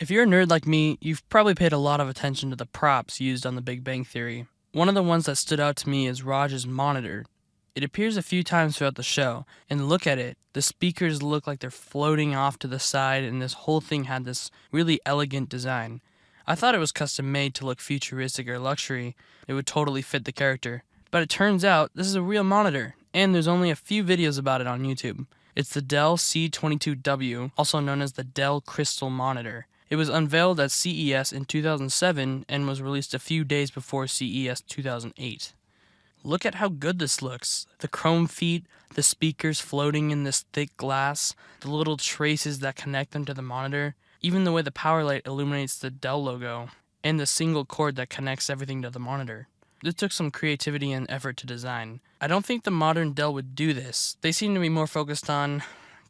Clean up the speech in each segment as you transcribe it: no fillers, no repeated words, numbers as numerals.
If you're a nerd like me, you've probably paid a lot of attention to the props used on The Big Bang Theory. One of the ones that stood out to me is Raj's monitor. It appears a few times throughout the show, and look at it. The speakers look like they're floating off to the side, and this whole thing had this really elegant design. I thought it was custom made to look futuristic or luxury. It would totally fit the character. But it turns out this is a real monitor, and there's only a few videos about it on YouTube. It's the Dell C22W, also known as the Dell Crystal Monitor. It was unveiled at CES in 2007 and was released a few days before CES 2008. Look at how good this looks. The chrome feet, the speakers floating in this thick glass, the little traces that connect them to the monitor, even the way the power light illuminates the Dell logo, and the single cord that connects everything to the monitor. This took some creativity and effort to design. I don't think the modern Dell would do this. They seem to be more focused on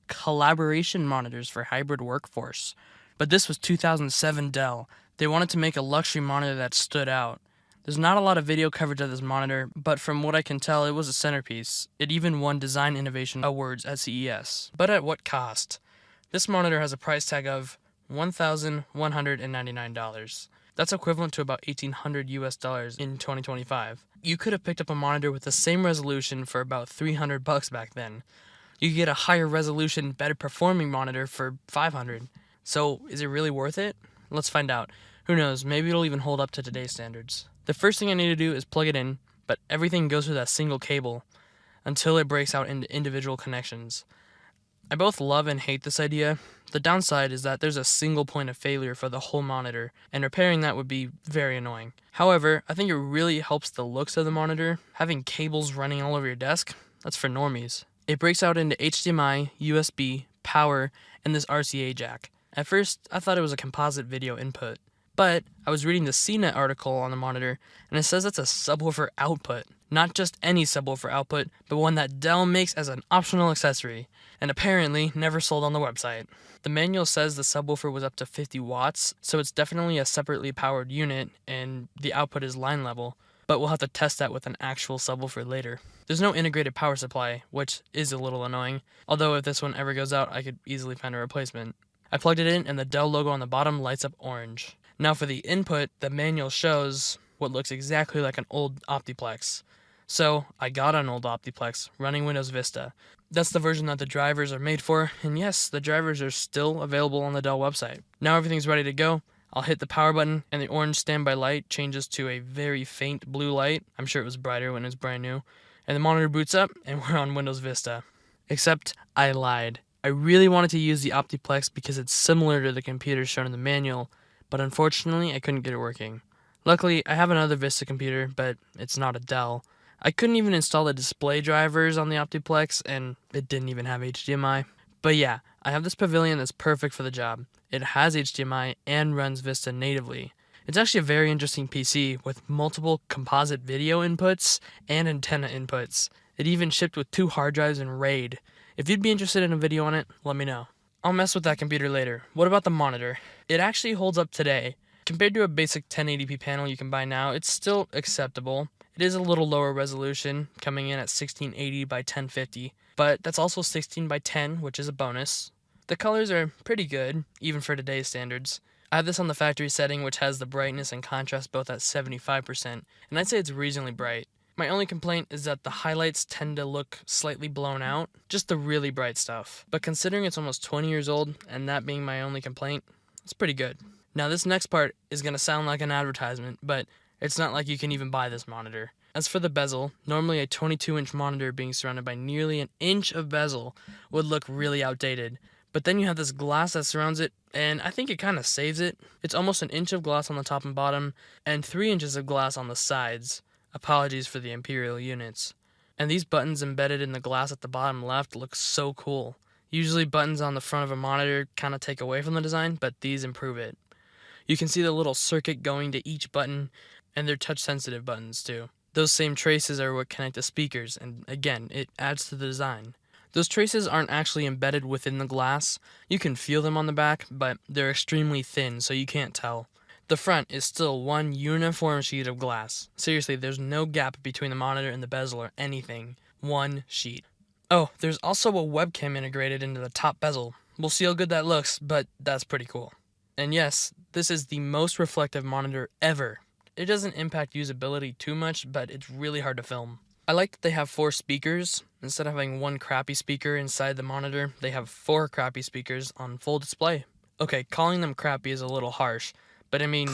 collaboration monitors for hybrid workforce. But this was 2007 Dell. They wanted to make a luxury monitor that stood out. There's not a lot of video coverage of this monitor, but from what I can tell, it was a centerpiece. It even won Design Innovation Awards at CES. But at what cost? This monitor has a price tag of $1,199. That's equivalent to about $1,800 US in 2025. You could have picked up a monitor with the same resolution for about $300 back then. You could get a higher resolution, better performing monitor for $500. So, is it really worth it? Let's find out. Who knows, maybe it'll even hold up to today's standards. The first thing I need to do is plug it in, but everything goes through that single cable until it breaks out into individual connections. I both love and hate this idea. The downside is that there's a single point of failure for the whole monitor, and repairing that would be very annoying. However, I think it really helps the looks of the monitor. Having cables running all over your desk, that's for normies. It breaks out into HDMI, USB, power, and this RCA jack. At first, I thought it was a composite video input, but I was reading the CNET article on the monitor, and it says it's a subwoofer output. Not just any subwoofer output, but one that Dell makes as an optional accessory, and apparently never sold on the website. The manual says the subwoofer was up to 50 watts, so it's definitely a separately powered unit, and the output is line level, but we'll have to test that with an actual subwoofer later. There's no integrated power supply, which is a little annoying, although if this one ever goes out, I could easily find a replacement. I plugged it in and the Dell logo on the bottom lights up orange. Now for the input, the manual shows what looks exactly like an old Optiplex. So I got an old Optiplex running Windows Vista. That's the version that the drivers are made for, and yes, the drivers are still available on the Dell website. Now everything's ready to go. I'll hit the power button and the orange standby light changes to a very faint blue light. I'm sure it was brighter when it was brand new. And the monitor boots up and we're on Windows Vista. Except I lied. I really wanted to use the Optiplex because it's similar to the computer shown in the manual, but unfortunately I couldn't get it working. Luckily, I have another Vista computer, but it's not a Dell. I couldn't even install the display drivers on the Optiplex, and it didn't even have HDMI. But yeah, I have this Pavilion that's perfect for the job. It has HDMI and runs Vista natively. It's actually a very interesting PC with multiple composite video inputs and antenna inputs. It even shipped with 2 hard drives and RAID. If you'd be interested in a video on it, let me know. I'll mess with that computer later. What about the monitor? It actually holds up today. Compared to a basic 1080p panel you can buy now, it's still acceptable. It is a little lower resolution, coming in at 1680 by 1050, but that's also 16 by 10, which is a bonus. The colors are pretty good, even for today's standards. I have this on the factory setting, which has the brightness and contrast both at 75%, and I'd say it's reasonably bright. My only complaint is that the highlights tend to look slightly blown out, just the really bright stuff. But considering it's almost 20 years old, and that being my only complaint, it's pretty good. Now this next part is going to sound like an advertisement, but it's not like you can even buy this monitor. As for the bezel, normally a 22-inch monitor being surrounded by nearly an inch of bezel would look really outdated. But then you have this glass that surrounds it, and I think it kind of saves it. It's almost an inch of glass on the top and bottom, and 3 inches of glass on the sides. Apologies for the Imperial units. And these buttons embedded in the glass at the bottom left look so cool. Usually buttons on the front of a monitor kind of take away from the design, but these improve it. You can see the little circuit going to each button, and they're touch-sensitive buttons too. Those same traces are what connect the speakers, and again, it adds to the design. Those traces aren't actually embedded within the glass. You can feel them on the back, but they're extremely thin, so you can't tell. The front is still one uniform sheet of glass. Seriously, there's no gap between the monitor and the bezel or anything. One sheet. Oh, there's also a webcam integrated into the top bezel. We'll see how good that looks, but that's pretty cool. And yes, this is the most reflective monitor ever. It doesn't impact usability too much, but it's really hard to film. I like that they have 4 speakers. Instead of having one crappy speaker inside the monitor, they have 4 crappy speakers on full display. Okay, calling them crappy is a little harsh, but I mean,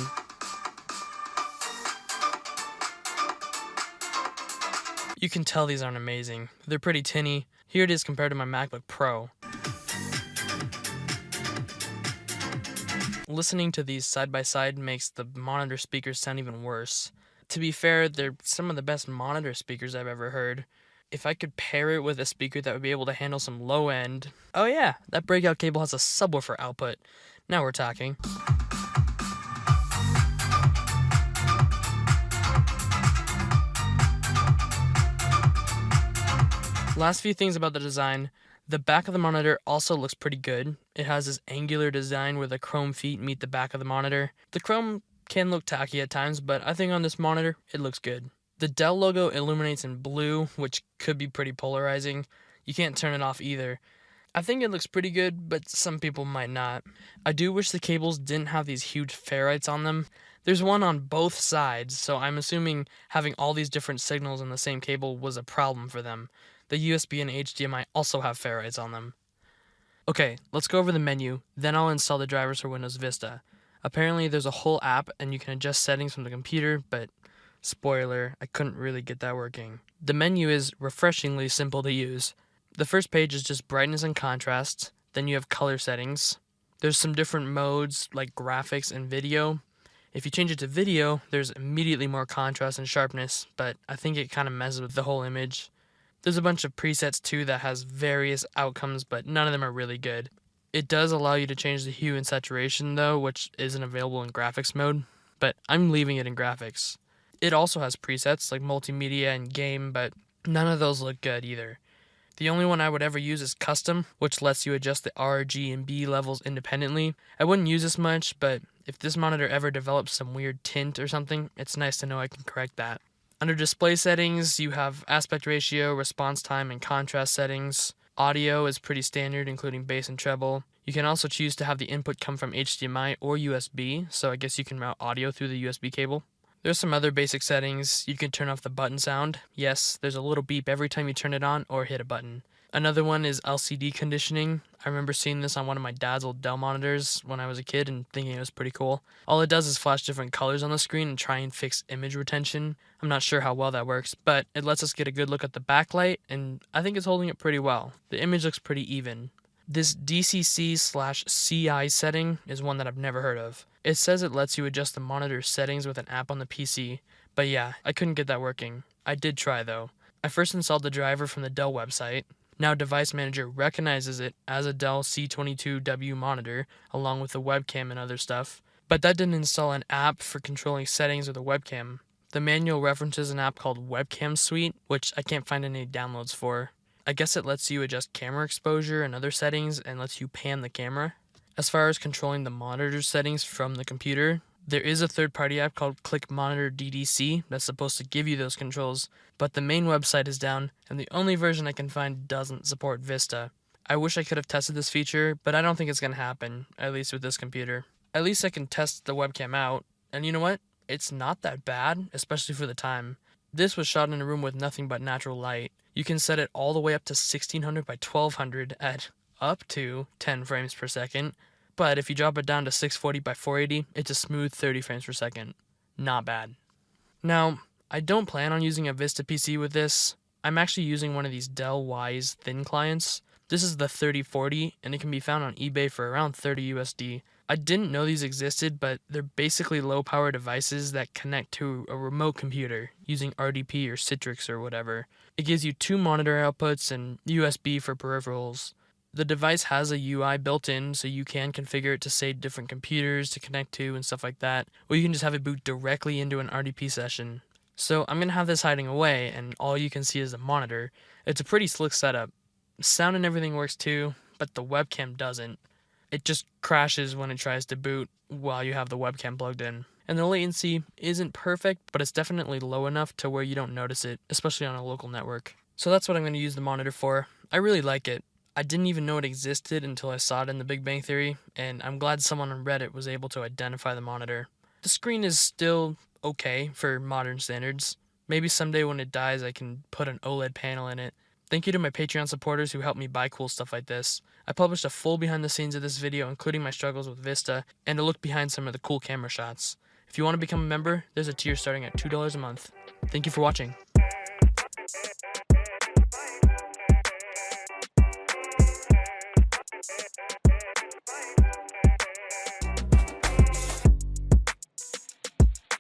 you can tell these aren't amazing. They're pretty tinny. Here it is compared to my MacBook Pro. Listening to these side by side makes the monitor speakers sound even worse. To be fair, they're some of the best monitor speakers I've ever heard. If I could pair it with a speaker that would be able to handle some low end... Oh yeah, that breakout cable has a subwoofer output. Now we're talking. Last few things about the design. The back of the monitor also looks pretty good. It has this angular design where the chrome feet meet the back of the monitor. The chrome can look tacky at times, but I think on this monitor, it looks good. The Dell logo illuminates in blue, which could be pretty polarizing. You can't turn it off either. I think it looks pretty good, but some people might not. I do wish the cables didn't have these huge ferrites on them. There's one on both sides, so I'm assuming having all these different signals in the same cable was a problem for them. The USB and HDMI also have ferrites on them. Okay, let's go over the menu, then I'll install the drivers for Windows Vista. Apparently there's a whole app and you can adjust settings from the computer, but spoiler, I couldn't really get that working. The menu is refreshingly simple to use. The first page is just brightness and contrast, then you have color settings. There's some different modes like graphics and video. If you change it to video, there's immediately more contrast and sharpness, but I think it kind of messes with the whole image. There's a bunch of presets too that has various outcomes, but none of them are really good. It does allow you to change the hue and saturation though, which isn't available in graphics mode, but I'm leaving it in graphics. It also has presets like multimedia and game, but none of those look good either. The only one I would ever use is custom, which lets you adjust the R, G, and B levels independently. I wouldn't use this much, but if this monitor ever develops some weird tint or something, it's nice to know I can correct that. Under display settings, you have aspect ratio, response time, and contrast settings. Audio is pretty standard, including bass and treble. You can also choose to have the input come from HDMI or USB, so I guess you can route audio through the USB cable. There's some other basic settings. You can turn off the button sound. Yes, there's a little beep every time you turn it on or hit a button. Another one is LCD conditioning. I remember seeing this on one of my dad's old Dell monitors when I was a kid and thinking it was pretty cool. All it does is flash different colors on the screen and try and fix image retention. I'm not sure how well that works, but it lets us get a good look at the backlight, and I think it's holding it pretty well. The image looks pretty even. This DCC/CI setting is one that I've never heard of. It says it lets you adjust the monitor settings with an app on the PC, but yeah, I couldn't get that working. I did try though. I first installed the driver from the Dell website. Now Device Manager recognizes it as a Dell C22W monitor, along with the webcam and other stuff. But that didn't install an app for controlling settings of the webcam. The manual references an app called Webcam Suite, which I can't find any downloads for. I guess it lets you adjust camera exposure and other settings and lets you pan the camera. As far as controlling the monitor settings from the computer, there is a third-party app called Click Monitor DDC that's supposed to give you those controls, but the main website is down, and the only version I can find doesn't support Vista. I wish I could have tested this feature, but I don't think it's going to happen, at least with this computer. At least I can test the webcam out, and you know what? It's not that bad, especially for the time. This was shot in a room with nothing but natural light. You can set it all the way up to 1600 by 1200 at up to 10 frames per second, but if you drop it down to 640 by 480, it's a smooth 30 frames per second. Not bad. Now, I don't plan on using a Vista PC with this. I'm actually using one of these Dell Wise thin clients. This is the 3040, and it can be found on eBay for around 30 USD. I didn't know these existed, but they're basically low-power devices that connect to a remote computer using RDP or Citrix or whatever. It gives you 2 monitor outputs and USB for peripherals. The device has a UI built in, so you can configure it to say different computers to connect to and stuff like that, or you can just have it boot directly into an RDP session. So I'm going to have this hiding away, and all you can see is the monitor. It's a pretty slick setup. Sound and everything works too, but the webcam doesn't. It just crashes when it tries to boot while you have the webcam plugged in. And the latency isn't perfect, but it's definitely low enough to where you don't notice it, especially on a local network. So that's what I'm going to use the monitor for. I really like it. I didn't even know it existed until I saw it in The Big Bang Theory, and I'm glad someone on Reddit was able to identify the monitor. The screen is still okay for modern standards. Maybe someday when it dies, I can put an OLED panel in it. Thank you to my Patreon supporters who helped me buy cool stuff like this. I published a full behind the scenes of this video, including my struggles with Vista, and a look behind some of the cool camera shots. If you want to become a member, there's a tier starting at $2 a month. Thank you for watching.